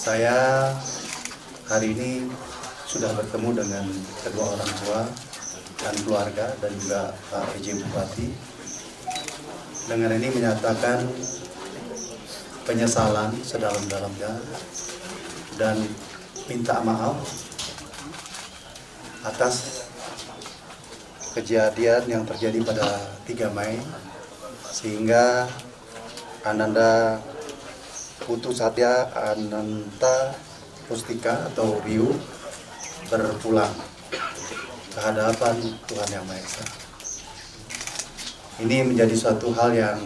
Saya hari ini sudah bertemu dengan kedua orang tua dan keluarga dan juga Pak PJ Bupati. Dengan ini menyatakan penyesalan sedalam-dalamnya dan minta maaf atas kejadian yang terjadi pada 3 Mei sehingga Ananda Putu Satya Ananta Pustika atau Ryu berpulang ke hadapan Tuhan Yang Maha Esa. Ini menjadi suatu hal yang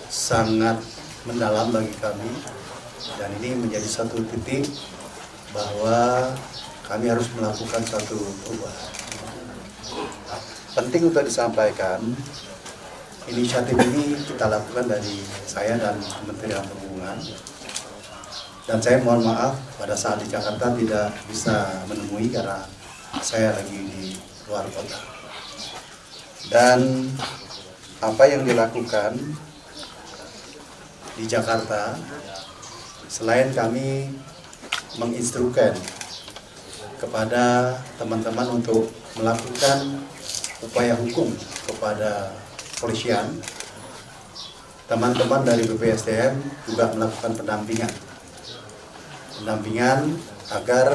sangat mendalam bagi kami dan ini menjadi satu titik bahwa kami harus melakukan satu perubahan. Penting untuk disampaikan, inisiatif ini kita lakukan dari saya dan Kementerian Perhubungan. Dan saya mohon maaf pada saat di Jakarta tidak bisa menemui karena saya lagi di luar kota. Dan apa yang dilakukan di Jakarta, selain kami menginstruksikan kepada teman-teman untuk melakukan upaya hukum kepada polisian, teman-teman dari BPSDM juga melakukan pendampingan agar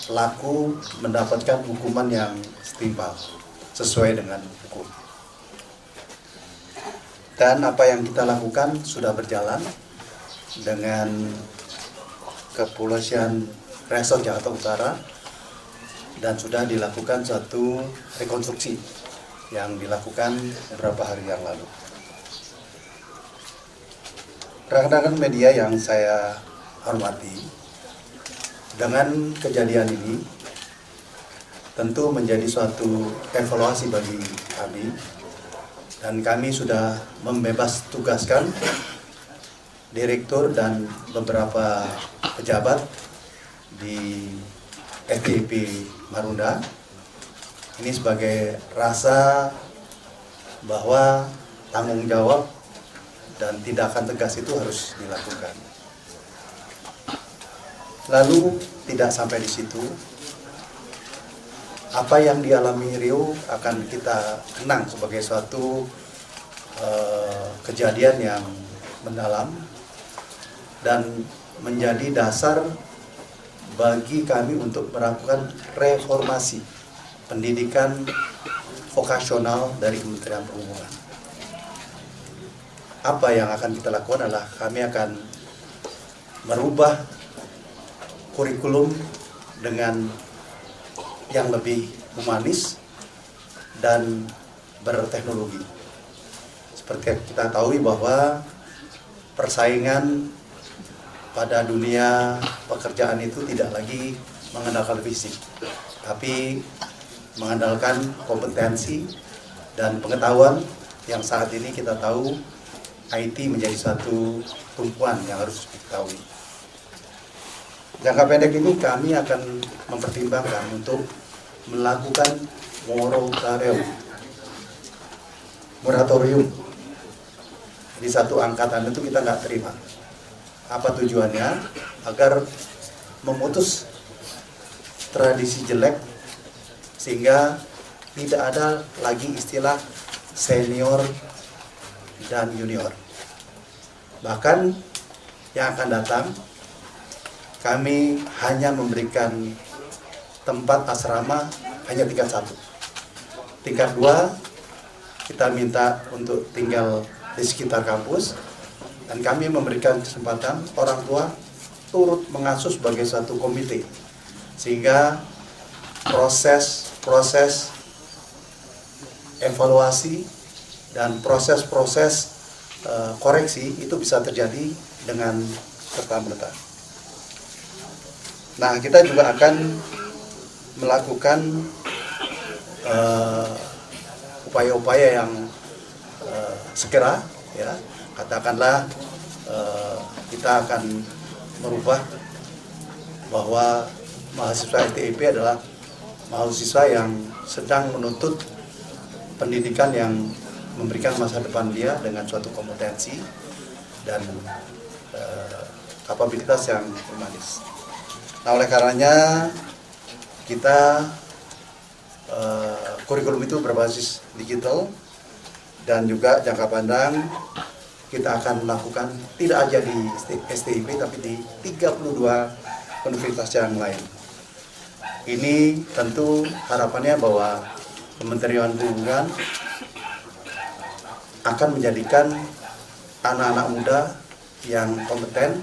pelaku mendapatkan hukuman yang setimpal sesuai dengan hukum. Dan apa yang kita lakukan sudah berjalan dengan Kepolisian Resort Jakarta Utara dan sudah dilakukan satu rekonstruksi yang dilakukan beberapa hari yang lalu. Rekan-rekan media yang saya hormati, dengan kejadian ini tentu menjadi suatu evaluasi bagi kami dan kami sudah membebas tugaskan direktur dan beberapa pejabat di FTP Marunda. Ini sebagai rasa bahwa tanggung jawab dan tindakan tegas itu harus dilakukan. Lalu tidak sampai di situ, apa yang dialami Rio akan kita kenang sebagai suatu kejadian yang mendalam dan menjadi dasar bagi kami untuk melakukan reformasi pendidikan vokasional dari Kementerian Perhubungan. Apa yang akan kita lakukan adalah kami akan merubah kurikulum dengan yang lebih humanis dan berteknologi. Seperti kita tahu bahwa persaingan pada dunia pekerjaan itu tidak lagi mengandalkan fisik, tapi mengandalkan kompetensi dan pengetahuan yang saat ini kita tahu IT menjadi satu tumpuan yang harus diketahui. Jangka pendek ini kami akan mempertimbangkan untuk melakukan moratorium di satu angkatan itu kita nggak terima. Apa tujuannya? Agar memutus tradisi jelek sehingga tidak ada lagi istilah senior dan junior. Bahkan yang akan datang kami hanya memberikan tempat asrama hanya tingkat 1. Tingkat 2 kita minta untuk tinggal di sekitar kampus dan kami memberikan kesempatan orang tua turut mengasuh sebagai satu komite sehingga proses evaluasi dan proses koreksi itu bisa terjadi dengan serta-merta. Nah, kita juga akan melakukan upaya-upaya yang segera, ya, katakanlah kita akan merubah bahwa mahasiswa FTIP adalah mahasiswa yang sedang menuntut pendidikan yang memberikan masa depan dia dengan suatu kompetensi dan kapabilitas yang humanis. Nah, oleh karenanya kita kurikulum itu berbasis digital dan juga jangka pandang kita akan melakukan tidak aja di STIP tapi di 32 universitas yang lain. Ini tentu harapannya bahwa Kementerian Perhubungan akan menjadikan anak-anak muda yang kompeten,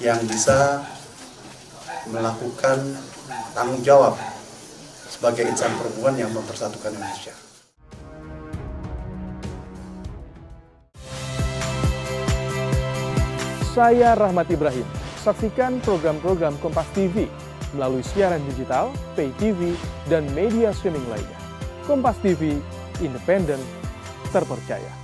yang bisa melakukan tanggung jawab sebagai insan perhubungan yang mempersatukan Indonesia. Saya Rahmat Ibrahim. Saksikan program-program Kompas TV melalui siaran digital, pay TV, dan media streaming lainnya. Kompas TV, independen, terpercaya.